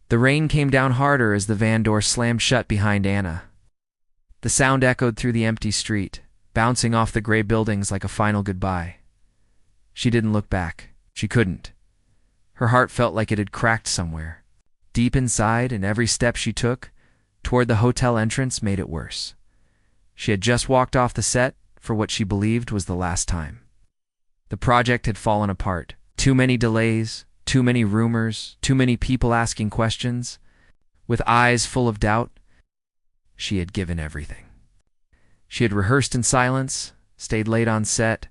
The rain came down harder as the van door slammed shut behind Anna. The sound echoed through the empty street, bouncing off the gray buildings like a final goodbye. She didn't look back. She couldn't. Her heart felt like it had cracked somewhere. Deep inside, and every step she took toward the hotel entrance made it worse. She had just walked off the set for what she believed was the last time. The project had fallen apart. Too many delays, too many rumors, too many people asking questions. With eyes full of doubt, she had given everything. She had rehearsed in silence, stayed late on set,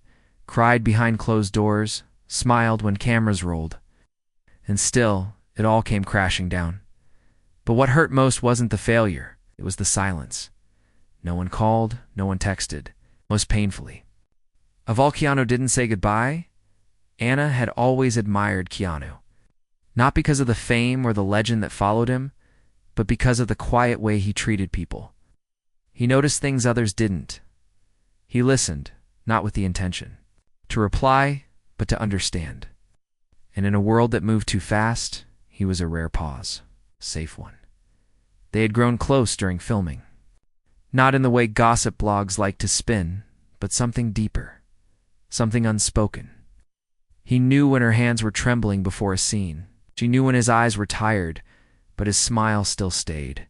cried behind closed doors, smiled when cameras rolled. And still, it all came crashing down. But what hurt most wasn't the failure, it was the silence. No one called, no one texted, most painfully. Of all Keanu didn't say goodbye, Anna had always admired Keanu. Not because of the fame or the legend that followed him, but because of the quiet way he treated people. He noticed things others didn't. He listened, not with the intention to reply, but to understand. And in a world that moved too fast, he was a rare pause, a safe one. They had grown close during filming. Not in the way gossip blogs like to spin, but something deeper, something unspoken. He knew when her hands were trembling before a scene. She knew when his eyes were tired, but his smile still stayed.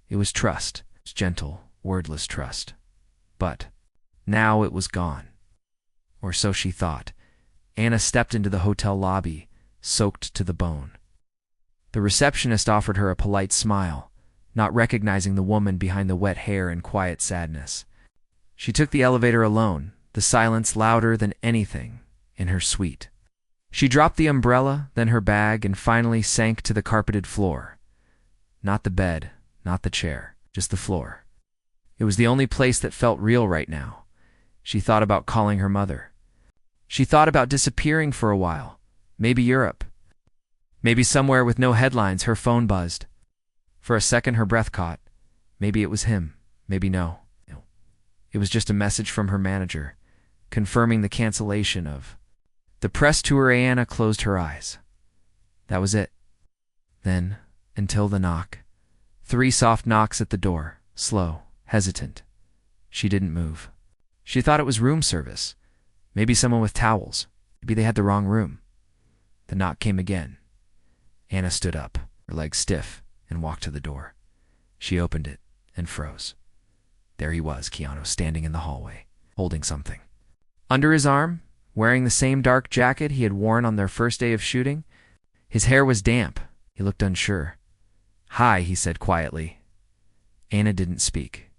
It was trust. It was gentle, wordless trust. But now it was gone. Or so she thought. Anna stepped into the hotel lobby, soaked to the bone. The receptionist offered her a polite smile, not recognizing the woman behind the wet hair and quiet sadness. She took the elevator alone, the silence louder than anything in her suite. She dropped the umbrella, then her bag, and finally sank to the carpeted floor. Not the bed, not the chair, just the floor. It was the only place that felt real right now. She thought about calling her mother. She thought about disappearing for a while. Maybe Europe. Maybe somewhere with no headlines. Her phone buzzed. For a second her breath caught. Maybe it was him. Maybe no. It was just a message from her manager, confirming the cancellation of the press tour. Anna closed her eyes. That was it. Then, until the knock. 3 soft knocks at the door, slow, hesitant. She didn't move. She thought it was room service. Maybe someone with towels. Maybe they had the wrong room. The knock came again. Anna stood up, her legs stiff, and walked to the door. She opened it and froze. There he was, Keanu, standing in the hallway, holding something. Under his arm, wearing the same dark jacket he had worn on their first day of shooting, his hair was damp. He looked unsure. "Hi," he said quietly. Anna didn't speak.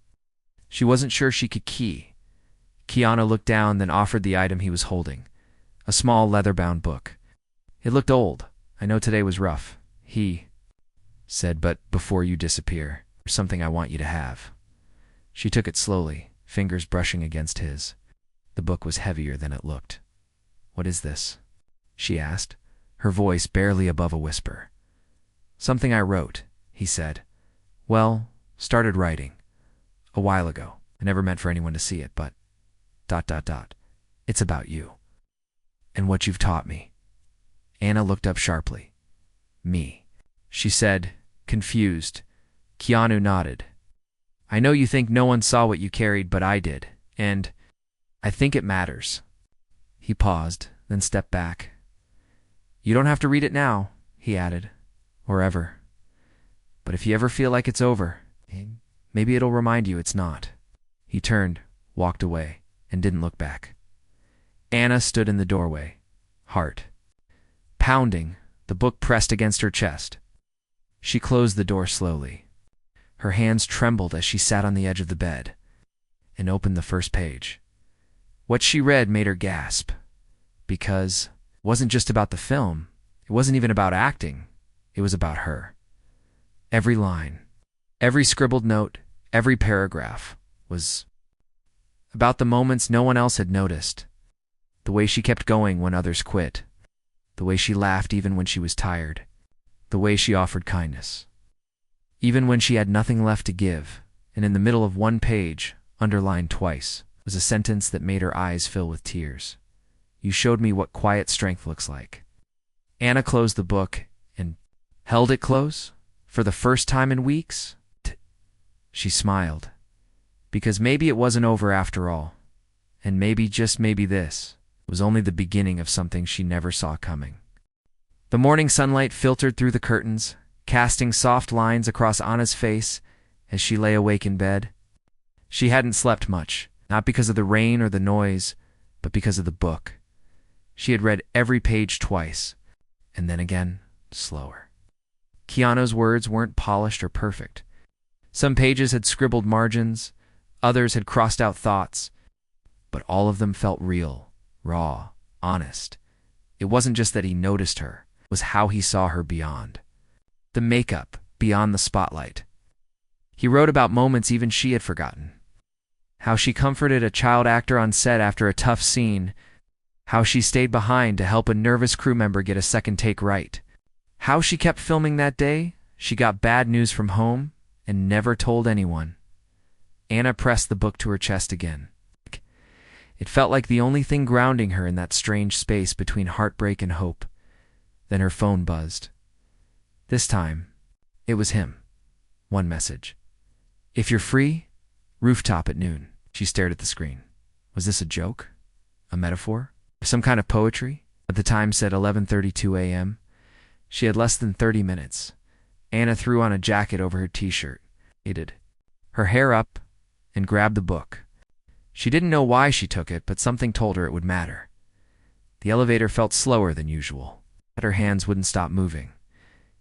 She wasn't sure she could key. Keanu looked down, then offered the item he was holding, a small leather-bound book. It looked old. "I know today was rough," he said, "but before you disappear, there's something I want you to have." She took it slowly, fingers brushing against his. The book was heavier than it looked. "What is this?" she asked, her voice barely above a whisper. "Something I wrote," he said. "Well, started writing. A while ago. I never meant for anyone to see it, but... ... It's about you. And what you've taught me." Anna looked up sharply. "Me," she said, confused. Keanu nodded. "I know you think no one saw what you carried, but I did. And I think it matters." He paused, then stepped back. "You don't have to read it now," he added, "or ever. But if you ever feel like it's over, maybe it'll remind you it's not." He turned, walked away, and didn't look back. Anna stood in the doorway, heart pounding, the book pressed against her chest. She closed the door slowly. Her hands trembled as she sat on the edge of the bed and opened the first page. What she read made her gasp, because it wasn't just about the film. It wasn't even about acting. It was about her. Every line, every scribbled note, every paragraph was about the moments no one else had noticed, the way she kept going when others quit, the way she laughed even when she was tired, the way she offered kindness. Even when she had nothing left to give, and in the middle of one page, underlined twice, was a sentence that made her eyes fill with tears. "You showed me what quiet strength looks like." Anna closed the book and held it close, For the first time in weeks? She smiled. Because maybe it wasn't over after all. And maybe, just maybe, this was only the beginning of something she never saw coming. The morning sunlight filtered through the curtains, casting soft lines across Anna's face as she lay awake in bed. She hadn't slept much, not because of the rain or the noise, but because of the book. She had read every page twice, and then again, slower. Keanu's words weren't polished or perfect. Some pages had scribbled margins, others had crossed out thoughts, but all of them felt real, raw, honest. It wasn't just that he noticed her, it was how he saw her beyond. The makeup, beyond the spotlight. He wrote about moments even she had forgotten. How she comforted a child actor on set after a tough scene, how she stayed behind to help a nervous crew member get a second take right. How she kept filming that day, she got bad news from home and never told anyone. Anna pressed the book to her chest again. It felt like the only thing grounding her in that strange space between heartbreak and hope. Then her phone buzzed. This time, it was him. One message. If you're free, rooftop at noon. She stared at the screen. Was this a joke? A metaphor? Some kind of poetry? At the time said 11:32 a.m. She had less than 30 minutes. Anna threw on a jacket over her t-shirt, her hair up, and grabbed the book. She didn't know why she took it, but something told her it would matter. The elevator felt slower than usual, but her hands wouldn't stop moving.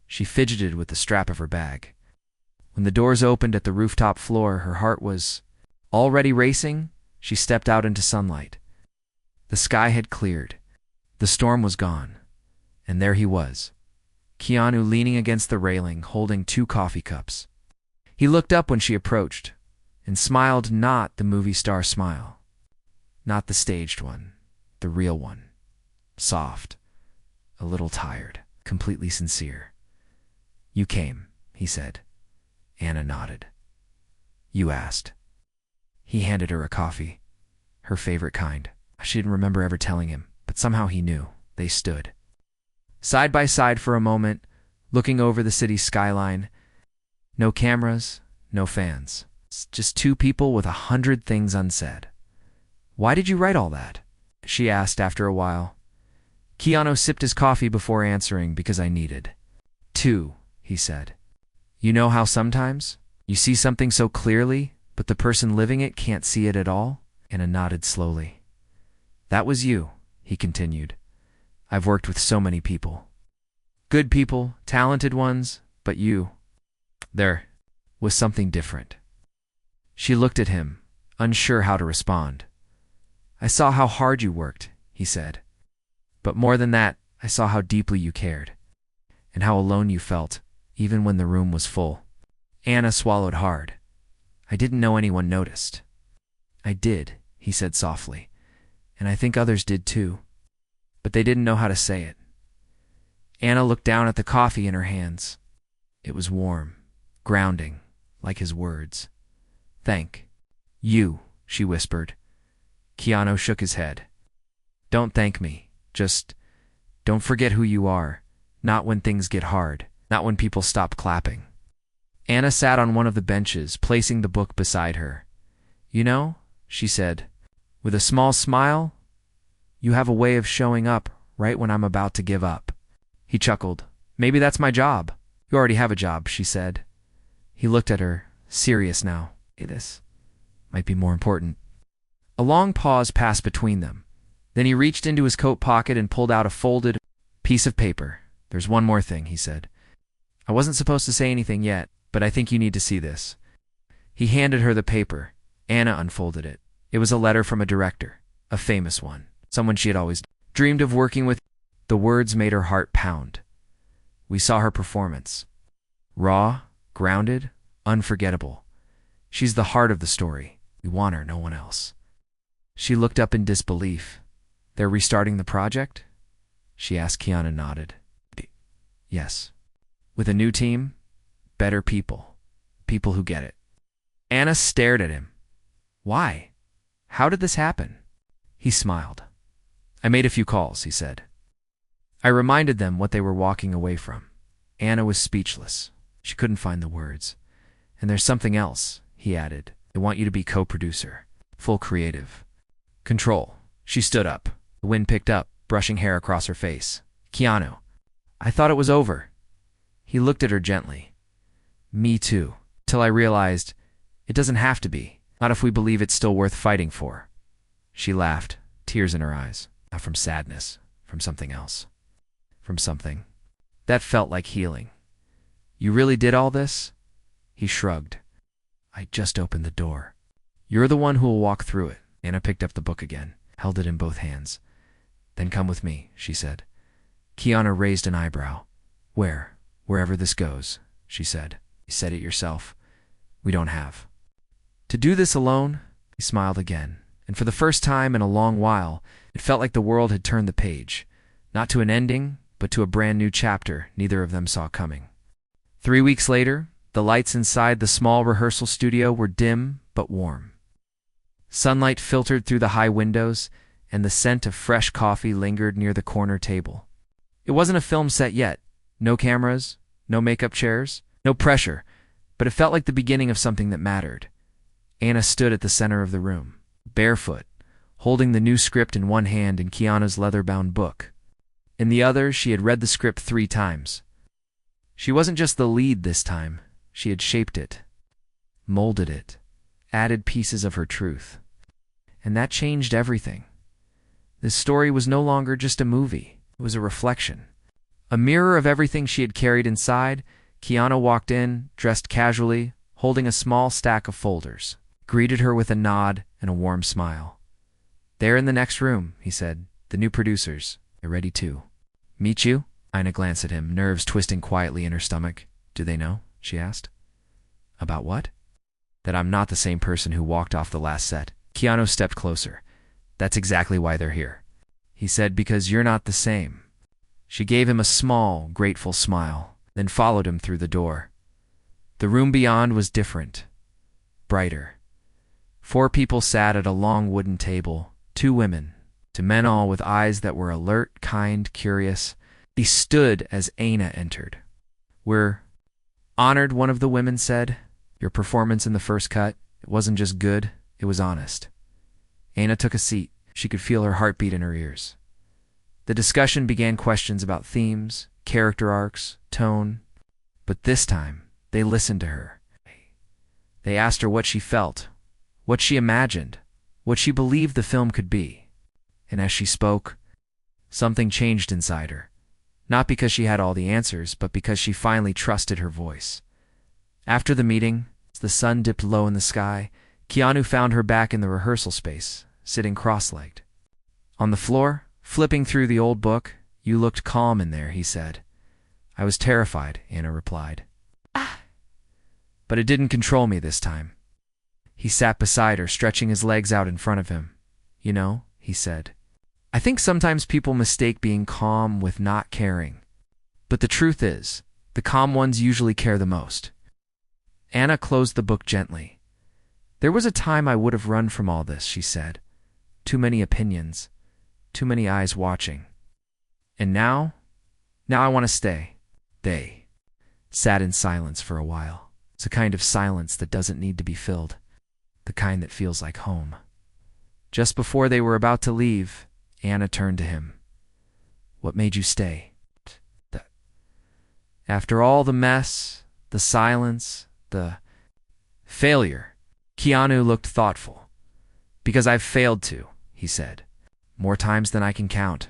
She fidgeted with the strap of her bag. When the doors opened at the rooftop floor, her heart was already racing. She stepped out into sunlight. The sky had cleared. The storm was gone. And there he was, Keanu leaning against the railing, holding 2 coffee cups. He looked up when she approached, and smiled, not the movie star smile. Not the staged one, the real one. Soft, a little tired, completely sincere. You came, he said. Anna nodded. You asked. He handed her a coffee, her favorite kind. She didn't remember ever telling him, but somehow he knew. They stood side by side for a moment, looking over the city's skyline. No cameras, no fans. Just 2 people with 100 things unsaid. Why did you write all that? She asked after a while. Keanu sipped his coffee before answering. Because I needed to, he said. You know how sometimes you see something so clearly, but the person living it can't see it at all? Anna nodded slowly. That was you, he continued. I've worked with so many people. Good people, talented ones, but you. There was something different. She looked at him, unsure how to respond. I saw how hard you worked, he said. But more than that, I saw how deeply you cared, and how alone you felt, even when the room was full. Anna swallowed hard. I didn't know anyone noticed. I did, he said softly, and I think others did too. But they didn't know how to say it. Anna looked down at the coffee in her hands. It was warm, grounding, like his words. Thank you, she whispered. Keanu shook his head. Don't thank me. Just don't forget who you are. Not when things get hard. Not when people stop clapping. Anna sat on one of the benches, placing the book beside her. You know, she said, with a small smile, you have a way of showing up right when I'm about to give up. He chuckled. Maybe that's my job. You already have a job, she said. He looked at her, serious now. Hey, this might be more important. A long pause passed between them. Then he reached into his coat pocket and pulled out a folded piece of paper. There's one more thing, he said. I wasn't supposed to say anything yet, but I think you need to see this. He handed her the paper. Anna unfolded it. It was a letter from a director, a famous one, someone she had always dreamed of working with. The words made her heart pound. We saw her performance. Raw, grounded, unforgettable. She's the heart of the story. We want her, no one else. She looked up in disbelief. They're restarting the project? She asked. Keanu nodded. Yes. With a new team, better people. People who get it. Anna stared at him. Why? How did this happen? He smiled. I made a few calls, he said. I reminded them what they were walking away from. Anna was speechless. She couldn't find the words. And there's something else, he added. I want you to be co-producer. Full creative. Control. She stood up. The wind picked up, brushing hair across her face. Keanu. I thought it was over. He looked at her gently. Me too. Till I realized it doesn't have to be. Not if we believe it's still worth fighting for. She laughed, tears in her eyes. Not from sadness, from something else. From something. That felt like healing. You really did all this? He shrugged. I just opened the door. You're the one who will walk through it. Anna picked up the book again, held it in both hands. Then come with me, she said. Keanu raised an eyebrow. Where? Wherever this goes, she said. You said it yourself. We don't have. To do this alone? He smiled again, and for the first time in a long while, it felt like the world had turned the page. Not to an ending, but to a brand new chapter neither of them saw coming. 3 weeks later, the lights inside the small rehearsal studio were dim but warm. Sunlight filtered through the high windows, and the scent of fresh coffee lingered near the corner table. It wasn't a film set yet. No cameras, no makeup chairs, no pressure, but it felt like the beginning of something that mattered. Anna stood at the center of the room, barefoot, holding the new script in one hand and Keanu's leather-bound book. In the other, she had read the script 3 times. She wasn't just the lead this time. She had shaped it, molded it, added pieces of her truth. And that changed everything. This story was no longer just a movie. It was a reflection. A mirror of everything she had carried inside. Keanu walked in, dressed casually, holding a small stack of folders, greeted her with a nod and a warm smile. They're in the next room, he said. The new producers. They're ready too. Meet you? Ina glanced at him, nerves twisting quietly in her stomach. Do they know? She asked. About what? That I'm not the same person who walked off the last set. Keanu stepped closer. That's exactly why they're here. He said, because you're not the same. She gave him a small, grateful smile, then followed him through the door. The room beyond was different, brighter. 4 people sat at a long wooden table, 2 women, 2 men, all with eyes that were alert, kind, curious. He stood as Anna entered. We're honored, one of the women said. Your performance in the first cut, it wasn't just good, it was honest. Anna took a seat. She could feel her heartbeat in her ears. The discussion began questions about themes, character arcs, tone. But this time, they listened to her. They asked her what she felt, what she imagined, what she believed the film could be. And as she spoke, something changed inside her. Not because she had all the answers, but because she finally trusted her voice. After the meeting, as the sun dipped low in the sky, Keanu found her back in the rehearsal space, sitting cross-legged. On the floor, flipping through the old book, you looked calm in there, he said. I was terrified, Anna replied. But it didn't control me this time. He sat beside her, stretching his legs out in front of him. You know, he said, I think sometimes people mistake being calm with not caring. But the truth is, the calm ones usually care the most. Anna closed the book gently. There was a time I would have run from all this, she said. Too many opinions, too many eyes watching. And now I want to stay. They sat in silence for a while. It's a kind of silence that doesn't need to be filled, the kind that feels like home. Just before they were about to leave, Anna turned to him. What made you stay? After all the mess, the silence, the failure, Keanu looked thoughtful. Because I've failed to, he said, more times than I can count.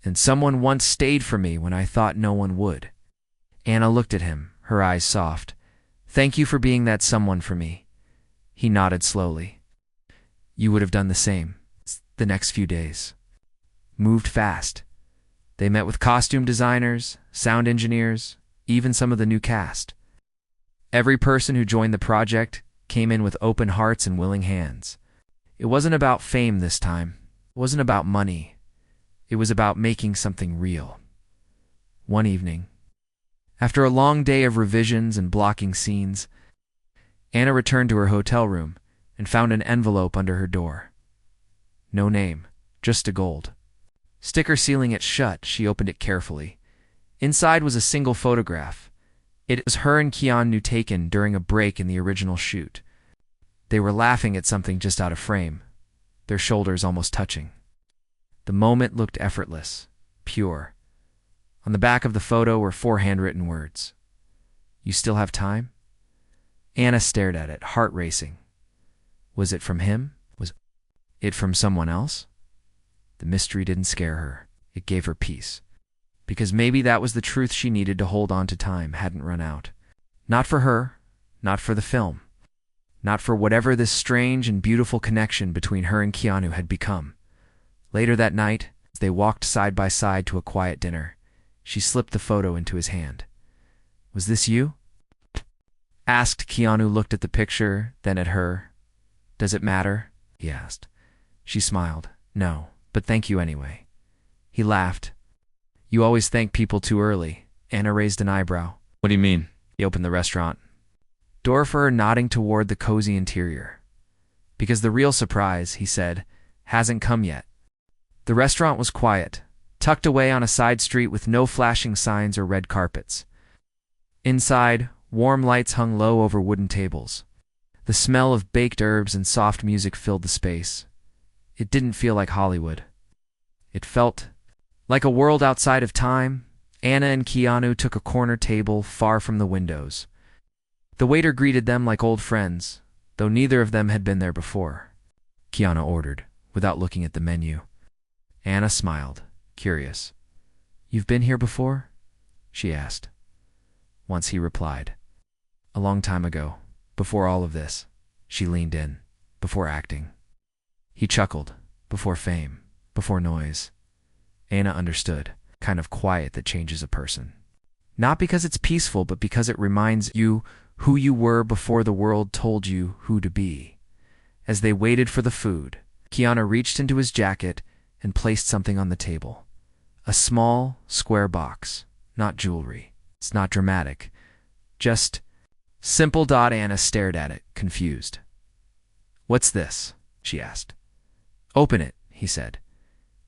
And someone once stayed for me when I thought no one would. Anna looked at him, her eyes soft. Thank you for being that someone for me. He nodded slowly. You would have done the same. The next few days moved fast. They met with costume designers, sound engineers, even some of the new cast. Every person who joined the project came in with open hearts and willing hands. It wasn't about fame this time. It wasn't about money. It was about making something real. One evening, after a long day of revisions and blocking scenes, Anna returned to her hotel room and found an envelope under her door. No name, just a gold sticker sealing it shut. She opened it carefully. Inside was a single photograph. It was her and Keanu taken during a break in the original shoot. They were laughing at something just out of frame, their shoulders almost touching. The moment looked effortless, pure. On the back of the photo were 4 handwritten words. "You still have time?" Anna stared at it, heart racing. Was it from him? Was it from someone else? The mystery didn't scare her. It gave her peace. Because maybe that was the truth she needed to hold on to. Time hadn't run out. Not for her, not for the film, not for whatever this strange and beautiful connection between her and Keanu had become. Later that night, as they walked side by side to a quiet dinner, she slipped the photo into his hand. "Was this you?" asked. Keanu looked at the picture, then at her. "Does it matter?" he asked. She smiled. "No, but thank you anyway." He laughed. "You always thank people too early." Anna raised an eyebrow. "What do you mean?" He opened the restaurant door for her, nodding toward the cozy interior. "Because the real surprise," he said, "hasn't come yet." The restaurant was quiet, tucked away on a side street with no flashing signs or red carpets. Inside, warm lights hung low over wooden tables. The smell of baked herbs and soft music filled the space. It didn't feel like Hollywood. It felt like a world outside of time. Anna and Keanu took a corner table far from the windows. The waiter greeted them like old friends, though neither of them had been there before. Keanu ordered, without looking at the menu. Anna smiled, curious. "You've been here before?" she asked. Once, he replied. "A long time ago, before all of this." She leaned in. "Before acting." He chuckled. "Before fame, before noise." Anna understood, kind of quiet that changes a person. Not because it's peaceful, but because it reminds you who you were before the world told you who to be. As they waited for the food, Keanu reached into his jacket and placed something on the table. A small, square box. Not jewelry. It's not dramatic. Just simple. Anna stared at it, confused. "What's this?" she asked. "Open it," he said.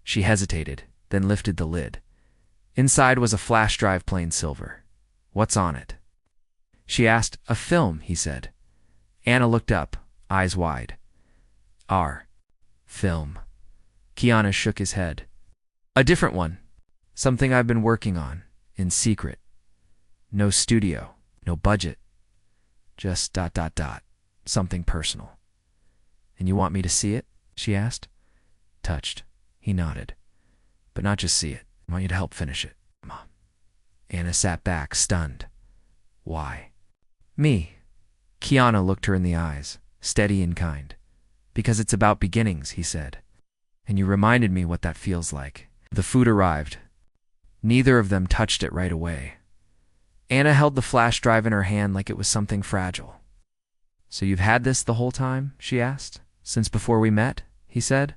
She hesitated, then lifted the lid. Inside was a flash drive, plain silver. "What's on it?" she asked. "A film," he said. Anna looked up, eyes wide. "Our film." Keanu shook his head. "A different one. Something I've been working on, in secret. No studio, no budget. Just ... something personal." "And you want me to see it?" she asked. Touched, he nodded. "But not just see it. I want you to help finish it, Mom." Anna sat back, stunned. "Why?" "Me." Keanu looked her in the eyes, steady and kind. "Because it's about beginnings," he said. "And you reminded me what that feels like." The food arrived. Neither of them touched it right away. Anna held the flash drive in her hand like it was something fragile. "So you've had this the whole time?" she asked. "Since before we met?" he said.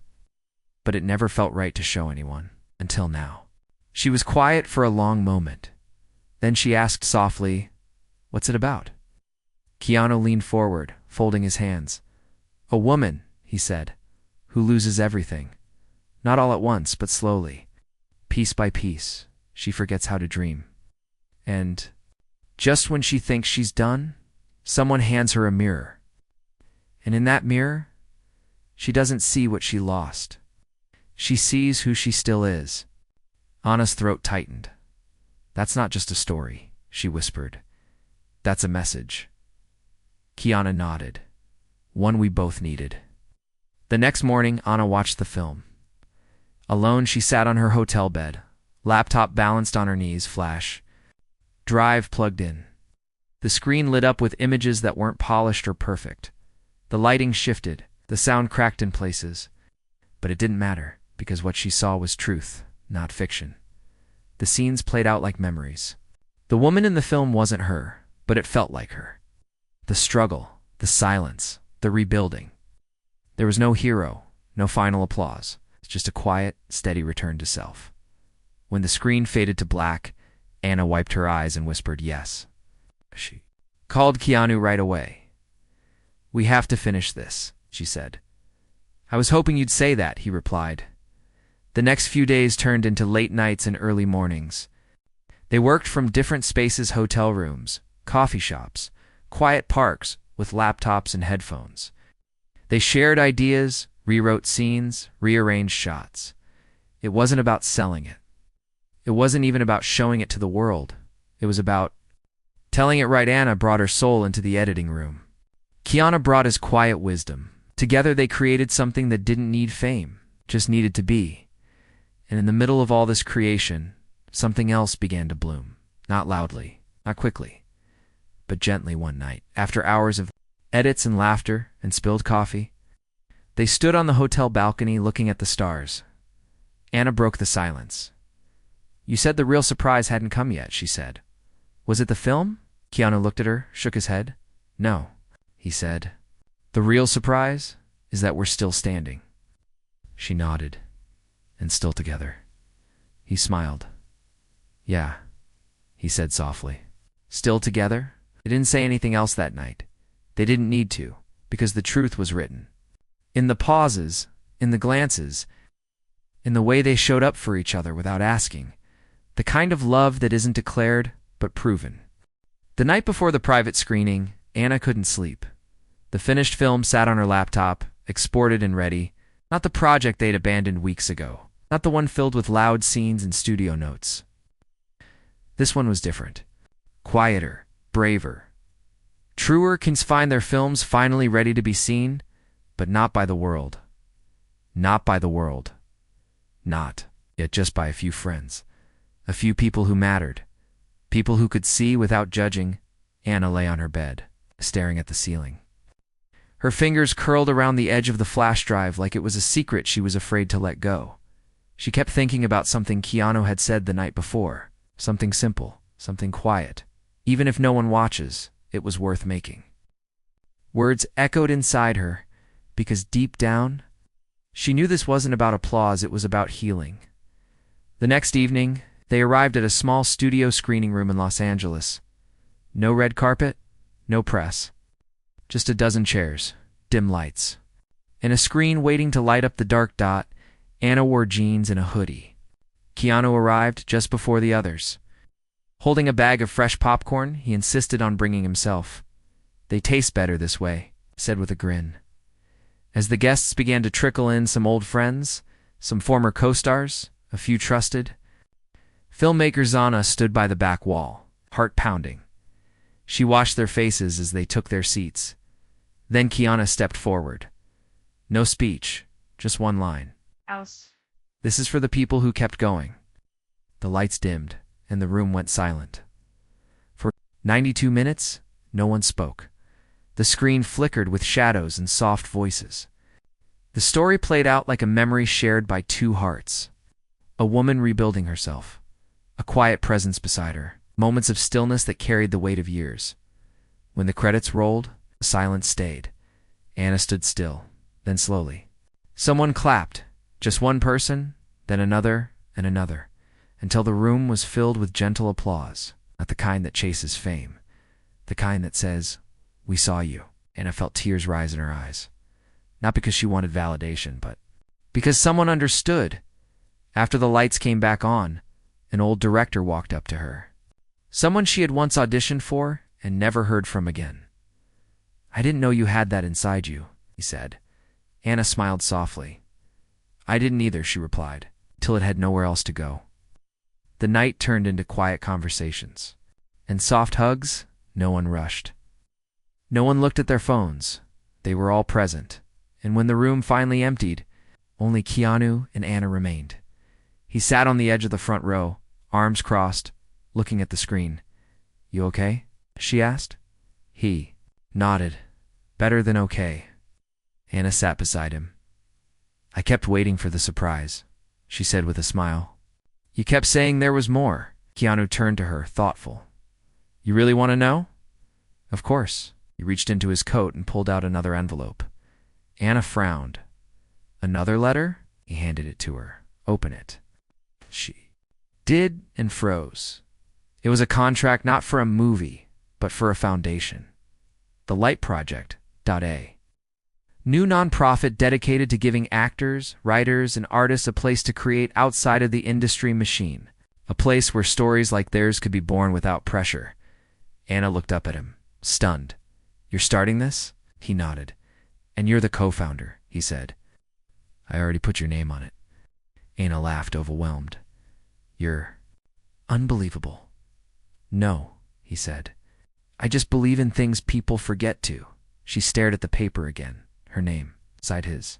But it never felt right to show anyone, until now. She was quiet for a long moment. Then she asked softly, "What's it about?" Keanu leaned forward, folding his hands. "A woman," he said, "who loses everything. Not all at once, but slowly. Piece by piece, she forgets how to dream. And just when she thinks she's done, someone hands her a mirror. And in that mirror, she doesn't see what she lost. She sees who she still is." Anna's throat tightened. "That's not just a story," she whispered. "That's a message." Keanu nodded. "One we both needed." The next morning, Anna watched the film. Alone, she sat on her hotel bed, laptop balanced on her knees, flash drive plugged in. The screen lit up with images that weren't polished or perfect. The lighting shifted, the sound cracked in places. But it didn't matter, because what she saw was truth, not fiction. The scenes played out like memories. The woman in the film wasn't her, but it felt like her. The struggle, the silence, the rebuilding. There was no hero, no final applause. It's just a quiet, steady return to self. When the screen faded to black, Anna wiped her eyes and whispered yes. She called Keanu right away. "We have to finish this," she said. "I was hoping you'd say that," he replied. The next few days turned into late nights and early mornings. They worked from different spaces, hotel rooms, coffee shops, quiet parks with laptops and headphones. They shared ideas, rewrote scenes, rearranged shots. It wasn't about selling it. It wasn't even about showing it to the world. It was about telling it right. Anna brought her soul into the editing room. Keanu brought his quiet wisdom. Together they created something that didn't need fame, just needed to be. And in the middle of all this creation, something else began to bloom. Not loudly, not quickly, but gently one night. After hours of edits and laughter and spilled coffee, they stood on the hotel balcony looking at the stars. Anna broke the silence. "You said the real surprise hadn't come yet," she said. "Was it the film?" Keanu looked at her, shook his head. "No," he said. "The real surprise is that we're still standing." She nodded. "And still together." He smiled. "Yeah," he said softly. "Still together?" They didn't say anything else that night. They didn't need to, because the truth was written. In the pauses, in the glances, in the way they showed up for each other without asking. The kind of love that isn't declared, but proven. The night before the private screening, Anna couldn't sleep. The finished film sat on her laptop, exported and ready. Not the project they'd abandoned weeks ago. Not the one filled with loud scenes and studio notes. This one was different. Quieter, braver. Truer can find their films finally ready to be seen, but not by the world. Not by the world. Not, yet just by a few friends. A few people who mattered. People who could see without judging. Anna lay on her bed, staring at the ceiling. Her fingers curled around the edge of the flash drive like it was a secret she was afraid to let go. She kept thinking about something Keanu had said the night before. Something simple, something quiet. Even if no one watches, it was worth making. Words echoed inside her, because deep down, she knew this wasn't about applause, it was about healing. The next evening, they arrived at a small studio screening room in Los Angeles. No red carpet, no press. Just a dozen chairs, dim lights, and a screen waiting to light up the dark dot. Anna wore jeans and a hoodie. Keanu arrived just before the others. Holding a bag of fresh popcorn, he insisted on bringing himself. "They taste better this way," he said with a grin. As the guests began to trickle in, some old friends, some former co-stars, a few trusted. Filmmaker Zana stood by the back wall, heart pounding. She watched their faces as they took their seats. Then Keanu stepped forward. No speech, just one line. Else. "This is for the people who kept going." The lights dimmed, and the room went silent. For 92 minutes, no one spoke. The screen flickered with shadows and soft voices. The story played out like a memory shared by two hearts. A woman rebuilding herself. A quiet presence beside her. Moments of stillness that carried the weight of years. When the credits rolled, the silence stayed. Anna stood still, then slowly. Someone clapped. Just one person, then another and another, until the room was filled with gentle applause, not the kind that chases fame, the kind that says, "We saw you." Anna felt tears rise in her eyes. Not because she wanted validation, but because someone understood. After the lights came back on, an old director walked up to her. Someone she had once auditioned for and never heard from again. "I didn't know you had that inside you," he said. Anna smiled softly. "I didn't either," she replied, till it had nowhere else to go. The night turned into quiet conversations. And soft hugs. No one rushed. No one looked at their phones. They were all present. And when the room finally emptied, only Keanu and Anna remained. He sat on the edge of the front row, arms crossed, looking at the screen. "You okay?" she asked. He nodded. "Better than okay." Anna sat beside him. "I kept waiting for the surprise," she said with a smile. "You kept saying there was more." Keanu turned to her, thoughtful. "You really want to know?" "Of course." He reached into his coat and pulled out another envelope. Anna frowned. "Another letter?" He handed it to her. "Open it." She did and froze. It was a contract not for a movie, but for a foundation. The Light Project. A new nonprofit dedicated to giving actors, writers, and artists a place to create outside of the industry machine. A place where stories like theirs could be born without pressure. Anna looked up at him, stunned. You're starting this? He nodded. And you're the co-founder, he said. I already put your name on it. Anna laughed, overwhelmed. You're unbelievable. No, he said. I just believe in things people forget to. She stared at the paper again, her name, beside his.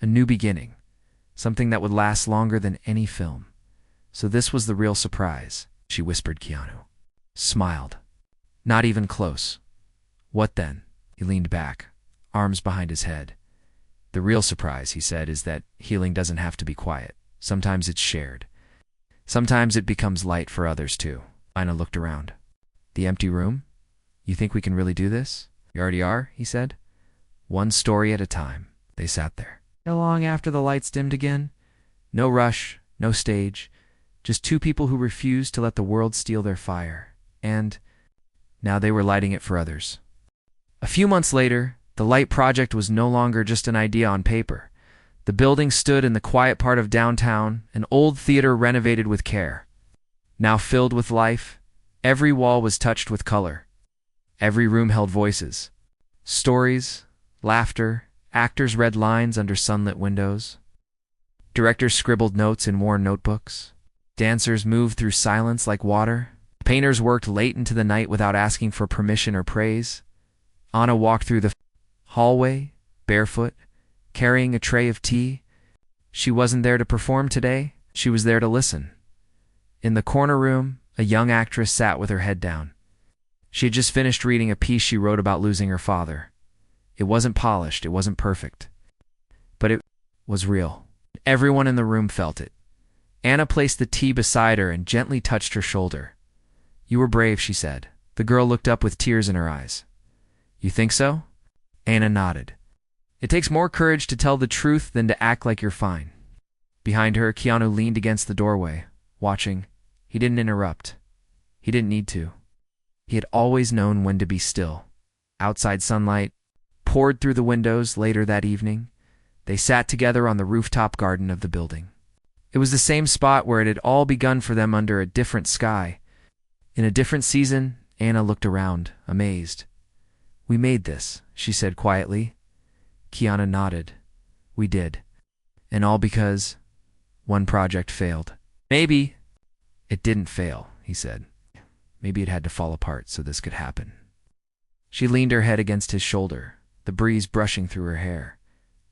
A new beginning, something that would last longer than any film. So this was the real surprise, she whispered. Keanu smiled. Not even close. What then? He leaned back, arms behind his head. The real surprise, he said, is that healing doesn't have to be quiet. Sometimes it's shared. Sometimes it becomes light for others too. Anna looked around. The empty room? You think we can really do this? You already are, he said. One story at a time. They sat there. How long after the lights dimmed again? No rush, no stage. Just two people who refused to let the world steal their fire. And now they were lighting it for others. A few months later, the light project was no longer just an idea on paper. The building stood in the quiet part of downtown, an old theater renovated with care. Now filled with life, every wall was touched with color. Every room held voices. Stories, laughter, actors read lines under sunlit windows. Directors scribbled notes in worn notebooks. Dancers moved through silence like water. Painters worked late into the night without asking for permission or praise. Anna walked through the hallway, barefoot, carrying a tray of tea. She wasn't there to perform today. She was there to listen. In the corner room, a young actress sat with her head down. She had just finished reading a piece she wrote about losing her father. It wasn't polished, it wasn't perfect. But it was real. Everyone in the room felt it. Anna placed the tea beside her and gently touched her shoulder. You were brave, she said. The girl looked up with tears in her eyes. You think so? Anna nodded. It takes more courage to tell the truth than to act like you're fine. Behind her, Keanu leaned against the doorway, watching. He didn't interrupt. He didn't need to. He had always known when to be still. Outside sunlight poured through the windows later that evening. They sat together on the rooftop garden of the building. It was the same spot where it had all begun for them under a different sky. In a different season, Anna looked around, amazed. We made this, she said quietly. Keanu nodded. We did. And all because one project failed. Maybe it didn't fail, he said. Maybe it had to fall apart so this could happen. She leaned her head against his shoulder, the breeze brushing through her hair.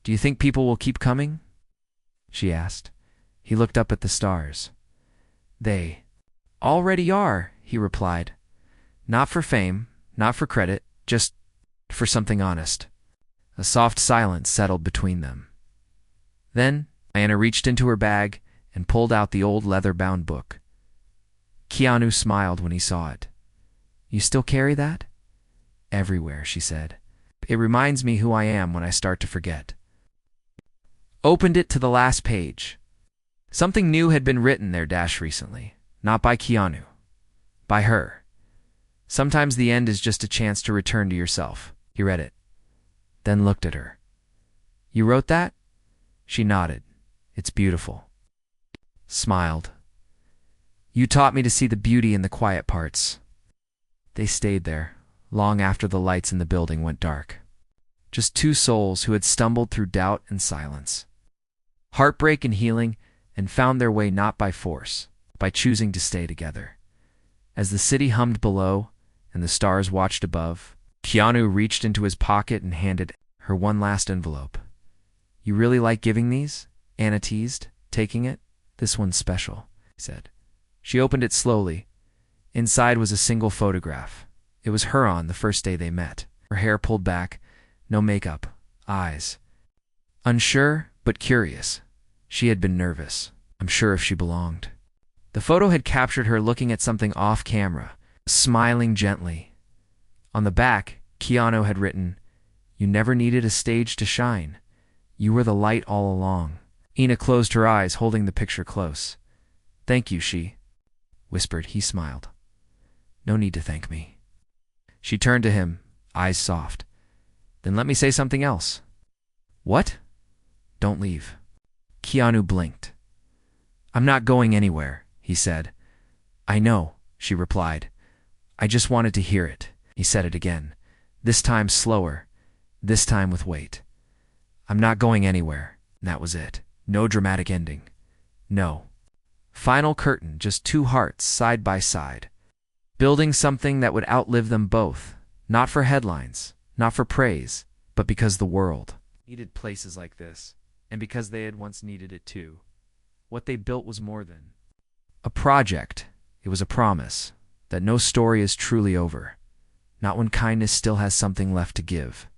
Do you think people will keep coming? She asked. He looked up at the stars. They already are, he replied. Not for fame, not for credit, just for something honest. A soft silence settled between them. Then Anna reached into her bag and pulled out the old leather-bound book. Keanu smiled when he saw it. You still carry that? Everywhere, she said. It reminds me who I am when I start to forget. Opened it to the last page. Something new had been written there recently. Not by Keanu. By her. Sometimes the end is just a chance to return to yourself. He read it. Then looked at her. You wrote that? She nodded. It's beautiful. Smiled. You taught me to see the beauty in the quiet parts. They stayed there, long after the lights in the building went dark. Just two souls who had stumbled through doubt and silence. Heartbreak and healing, and found their way not by force, by choosing to stay together. As the city hummed below, and the stars watched above, Keanu reached into his pocket and handed her one last envelope. You really like giving these? Anna teased, taking it. This one's special, he said. She opened it slowly. Inside was a single photograph. It was her on the first day they met. Her hair pulled back, no makeup, eyes. Unsure, but curious. She had been nervous, unsure if she belonged. The photo had captured her looking at something off camera, smiling gently. On the back, Keanu had written, You never needed a stage to shine. You were the light all along. Anna closed her eyes, holding the picture close. Thank you, she whispered. He smiled. No need to thank me. She turned to him, eyes soft. Then let me say something else. What? Don't leave. Keanu blinked. I'm not going anywhere, he said. I know, she replied. I just wanted to hear it. He said it again. This time slower. This time with weight. I'm not going anywhere. And that was it. No dramatic ending. No. Final curtain, just two hearts side by side. Building something that would outlive them both. Not for headlines, not for praise, but because the world needed places like this, and because they had once needed it too. What they built was more than a project. It was a promise that no story is truly over, not when kindness still has something left to give.